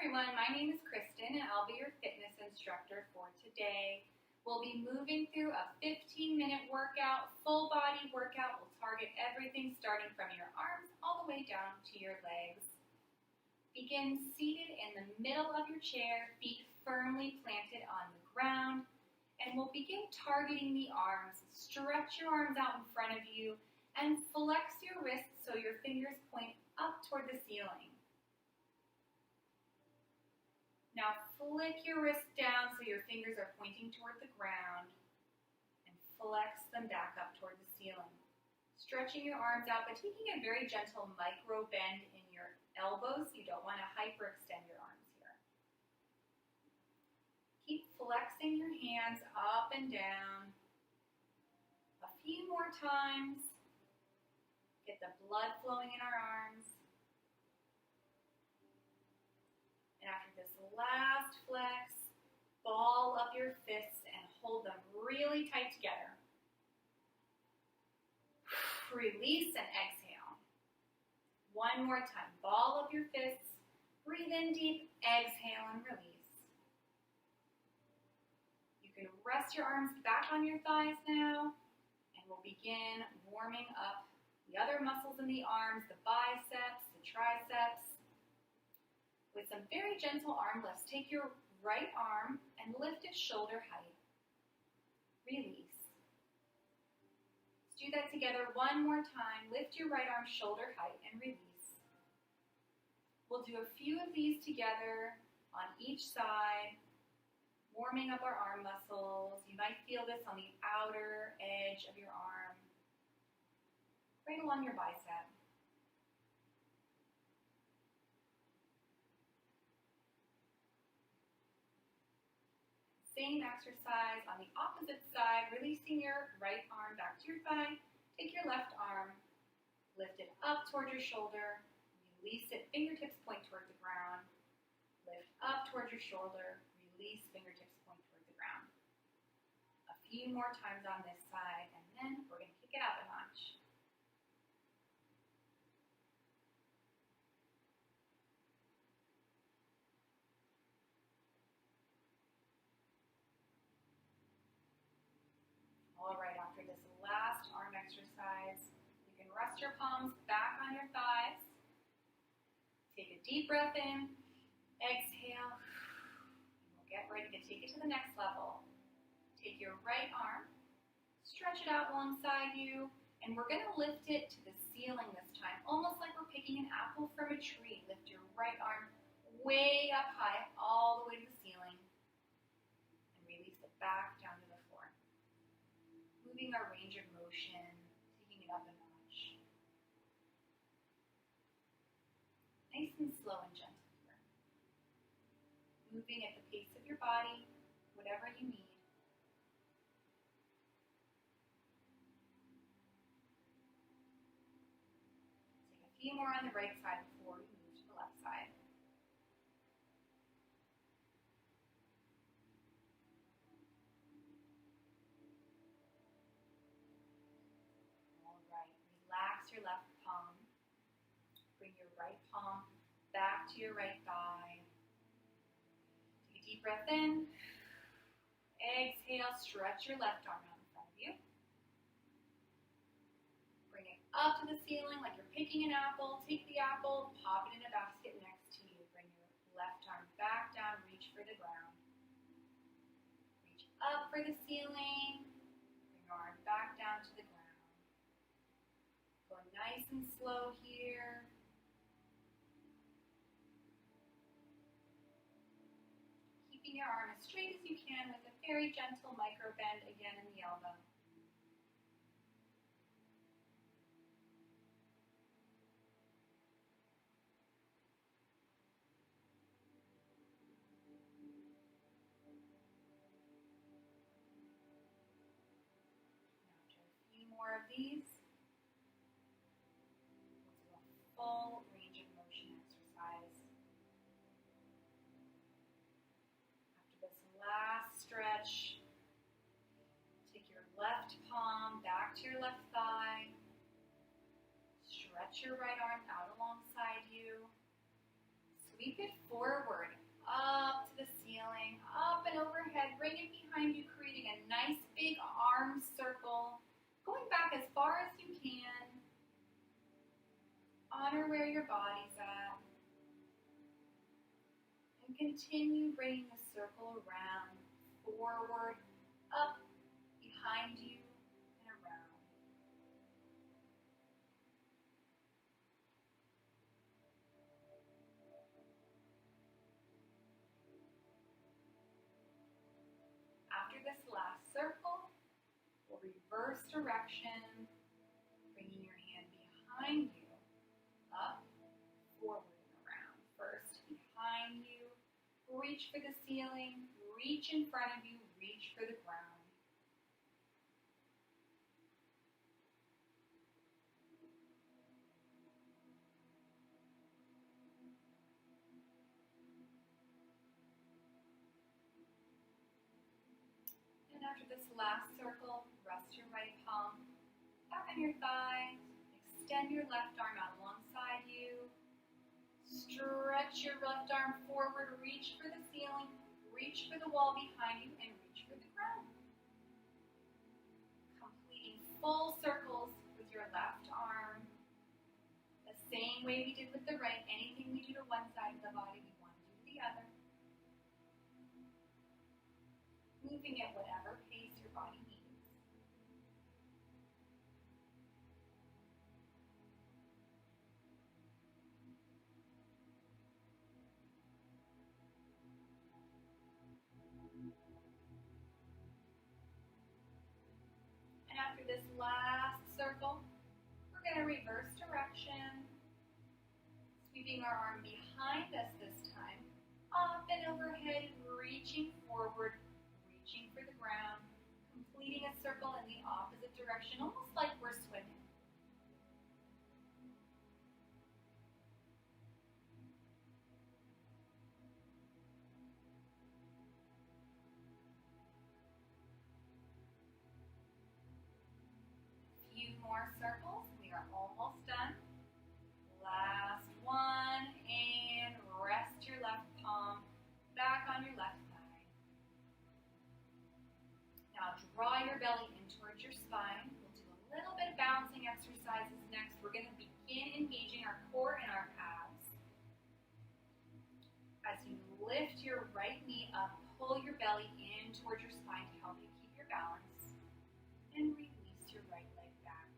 everyone, my name is Kristen and I'll be your fitness instructor for today. We'll be moving through a 15-minute workout, full body workout. We'll target everything starting from your arms all the way down to your legs. Begin seated in the middle of your chair, feet firmly planted on the ground, and we'll begin targeting the arms. Stretch your arms out in front of you and flex your wrists so your fingers point up toward the ceiling. Now flick your wrists down so your fingers are pointing toward the ground and flex them back up toward the ceiling. Stretching your arms out but taking a very gentle micro bend in your elbows. You don't want to hyperextend your arms here. Keep flexing your hands up and down. A few more times. Get the blood flowing in our arms. And after this last flex, ball up your fists and hold them really tight together. Release and exhale. One more time. Ball up your fists. Breathe in deep. Exhale and release. You can rest your arms back on your thighs now. And we'll begin warming up the other muscles in the arms, the biceps, the triceps. With some very gentle arm lifts, take your right arm and lift it shoulder height. Release. Let's do that together one more time. Lift your right arm shoulder height and release. We'll do a few of these together on each side, warming up our arm muscles. You might feel this on the outer edge of your arm, right along your bicep. Same exercise on the opposite side, releasing your right arm back to your thigh. Take your left arm, lift it up toward your shoulder, release it, fingertips point toward the ground. Lift up toward your shoulder, release, fingertips point toward the ground. A few more times on this side, and then we're going to kick it up a notch. All right, after this last arm exercise, you can rest your palms back on your thighs. Take a deep breath in, exhale, and we'll get ready to take it to the next level. Take your right arm, stretch it out alongside you, and we're going to lift it to the ceiling this time, almost like we're picking an apple from a tree. Lift your right arm way up high, all the way to the ceiling, and release it back down to the floor. Moving our range of motion, taking it up a notch. Nice and slow and gentle here. Moving at the pace of your body, whatever you need. Take a few more on the right side before we move to the left side. Relax your left palm. Bring your right palm back to your right thigh. Take a deep breath in. Exhale, stretch your left arm out in front of you. Bring it up to the ceiling like you're picking an apple. Take the apple, pop it in a basket next to you. Bring your left arm back down, reach for the ground. Reach up for the ceiling. Bring your arm back down to the ground. Going nice and slow here. Keeping your arm as straight as you can with a very gentle micro bend again in the elbow. Now do a few more of these. Full range of motion exercise. After this last stretch, take your left palm back to your left thigh. Stretch your right arm out alongside you. Sweep it forward putting it behind you, creating a nice big arm circle, going back as far as you can. Honor where your body's at. And continue bringing the circle around, forward, up, behind you, and around. After this last circle, we'll reverse direction, bringing your hand behind you, up, forward, and around. First, behind you, reach for the ceiling, reach in front of you, reach for the ground. And after this last circle, rest your right palm back on your thigh, extend your left arm out alongside you, stretch your left arm forward, reach for the ceiling, reach for the wall behind you, and reach for the ground. Completing full circles with your left arm. The same way we did with the right. Anything we do to one side of the body, we want to do to the other. Moving at whatever pace your body needs. And after this last circle, we're going to reverse direction, sweeping our arm behind us this time, up and overhead, reaching forward, reaching for the ground, completing a circle in the opposite direction, almost like we're swimming. Few more circles. We are almost done. Last one, and rest your left palm back on your left thigh. Now draw your belly in towards your spine. We'll do a little bit of balancing exercises next. We're going to begin engaging our core and our abs. As you lift your right knee up, pull your belly in towards your spine to help you keep your balance. And release your right leg back.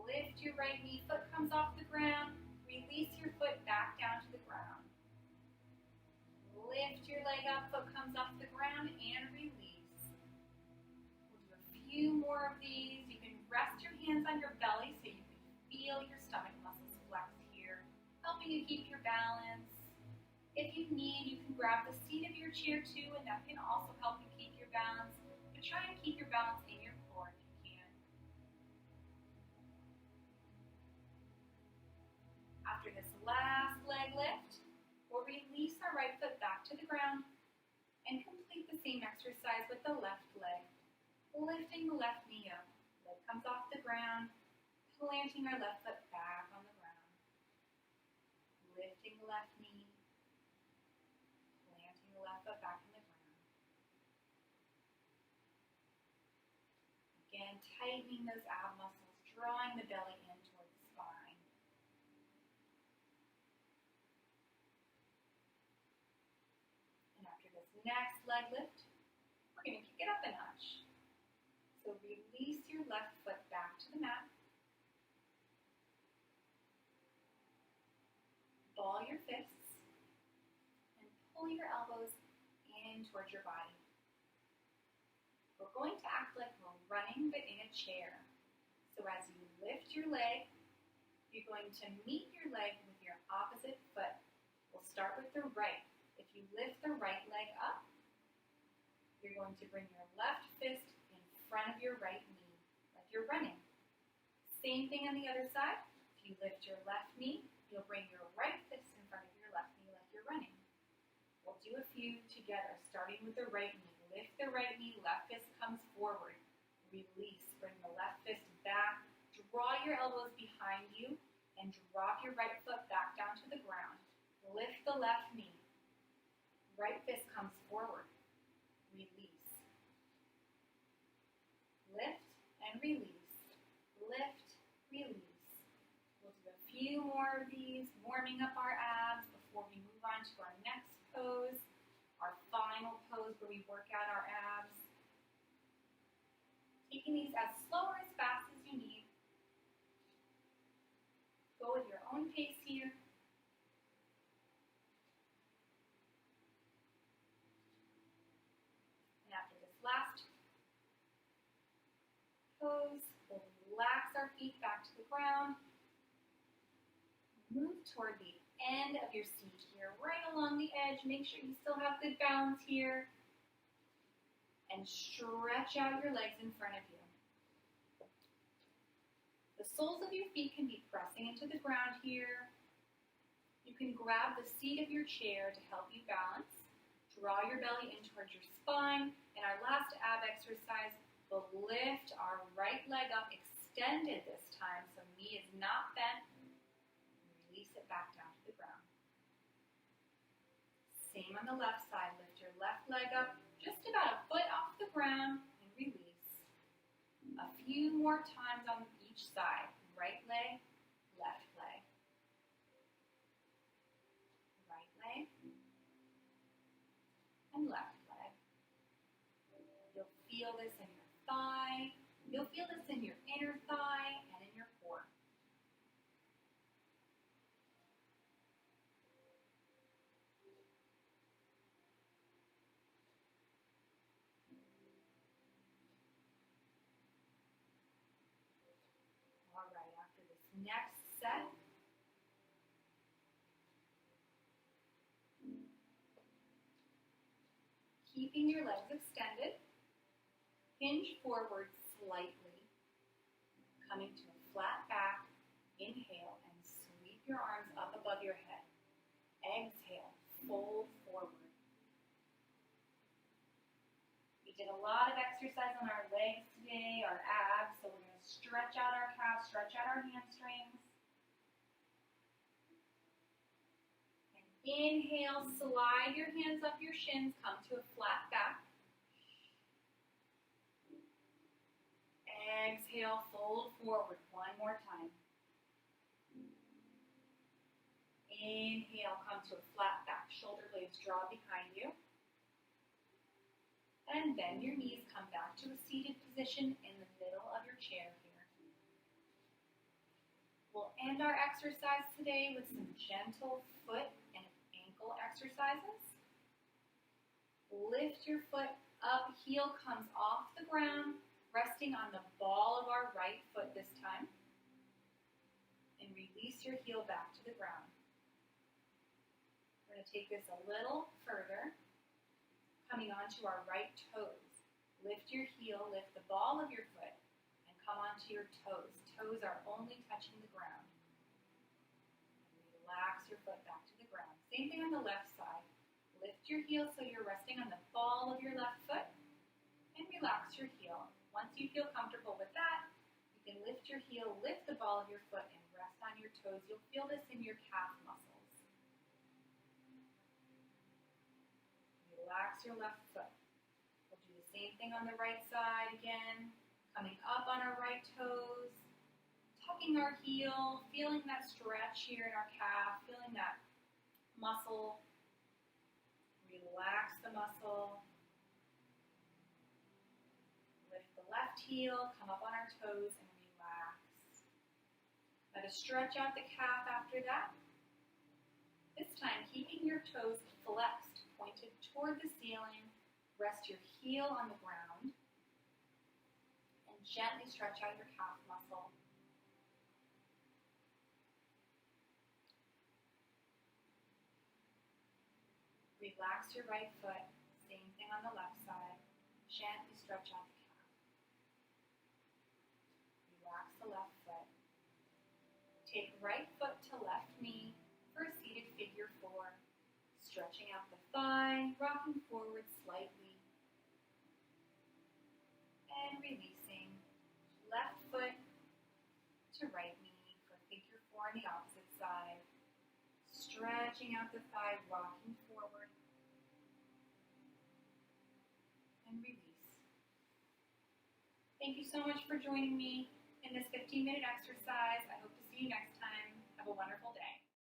Lift your right knee, foot comes off the ground. Release your foot back down to the ground. Lift your leg up, foot comes off the ground, and release. We'll do a few more of these. You can rest your hands on your belly so you can feel your stomach muscles flex here, helping you keep your balance. If you need, you can grab the seat of your chair too, and that can also help you keep your balance. But try and keep your balance in your core if you can. After this last leg lift, we'll release our right foot back to the ground and complete the same exercise with the left leg. Lifting the left knee up, leg comes off the ground, planting our left foot back on the ground. Lifting the left knee, planting the left foot back on the ground. Again, tightening those ab muscles, drawing the belly in towards the spine. And after this next leg lift, we're going to kick it up a notch. So release your left foot back to the mat. Ball your fists and pull your elbows in towards your body. We're going to act like we're running but in a chair. So as you lift your leg, you're going to meet your leg with your opposite foot. We'll start with the right. If you lift the right leg up, you're going to bring your left fist in front of your right knee, like you're running. Same thing on the other side. If you lift your left knee, you'll bring your right fist in front of your left knee like you're running. We'll do a few together, starting with the right knee. Lift the right knee, left fist comes forward. Release, bring the left fist back. Draw your elbows behind you and drop your right foot back down to the ground. Lift the left knee. Right fist comes forward. and release. Lift, release. We'll do a few more of these, warming up our abs before we move on to our next pose, our final pose where we work out our abs. Taking these as slow or as fast as you need. Go with your own pace here. And after this last pose, we'll relax our feet back to the ground. Move toward the end of your seat here, right along the edge. Make sure you still have good balance here. And stretch out your legs in front of you. The soles of your feet can be pressing into the ground here. You can grab the seat of your chair to help you balance. Draw your belly in towards your spine. In our last ab exercise, we'll lift our right leg up, extended this time, so knee is not bent. Release it back down to the ground. Same on the left side. Lift your left leg up, just about a foot off the ground, and release. A few more times on each side. Right leg, left leg. Right leg, and left leg. You'll feel this in your thigh. You'll feel this in your inner thigh and in your core. All right, after this next set, keeping your legs extended, hinge forward slightly, coming to a flat back, inhale, and sweep your arms up above your head. Exhale, fold forward. We did a lot of exercise on our legs today, our abs, so we're going to stretch out our calves, stretch out our hamstrings. And inhale, slide your hands up your shins, come to a flat back. Exhale, fold forward one more time. Inhale, come to a flat back, shoulder blades draw behind you. And bend your knees, come back to a seated position in the middle of your chair here. We'll end our exercise today with some gentle foot and ankle exercises. Lift your foot up, heel comes off the ground, resting on the ball of our right foot this time. And release your heel back to the ground. We're going to take this a little further. Coming onto our right toes. Lift your heel, lift the ball of your foot, and come onto your toes. Toes are only touching the ground. And relax your foot back to the ground. Same thing on the left side. Lift your heel so you're resting on the ball of your left foot, and relax your heel. Once you feel comfortable with that, you can lift your heel, lift the ball of your foot, and rest on your toes. You'll feel this in your calf muscles. Relax your left foot. We'll do the same thing on the right side again. Coming up on our right toes. Tucking our heel. Feeling that stretch here in our calf. Feeling that muscle. Relax the muscle. Lift the left heel. Come up on our toes and relax. Let us stretch out the calf after that. This time, keeping your toes flexed, pointed toward the ceiling, rest your heel on the ground, and gently stretch out your calf muscle. Relax your right foot, same thing on the left side, gently stretch out the calf. Relax the left foot. Take right foot to left knee for a seated figure 4. Stretching out the thigh, rocking forward slightly, and releasing. Left foot to right knee for figure 4 on the opposite side. Stretching out the thigh, rocking forward, and release. Thank you so much for joining me in this 15-minute exercise. I hope to see you next time. Have a wonderful day.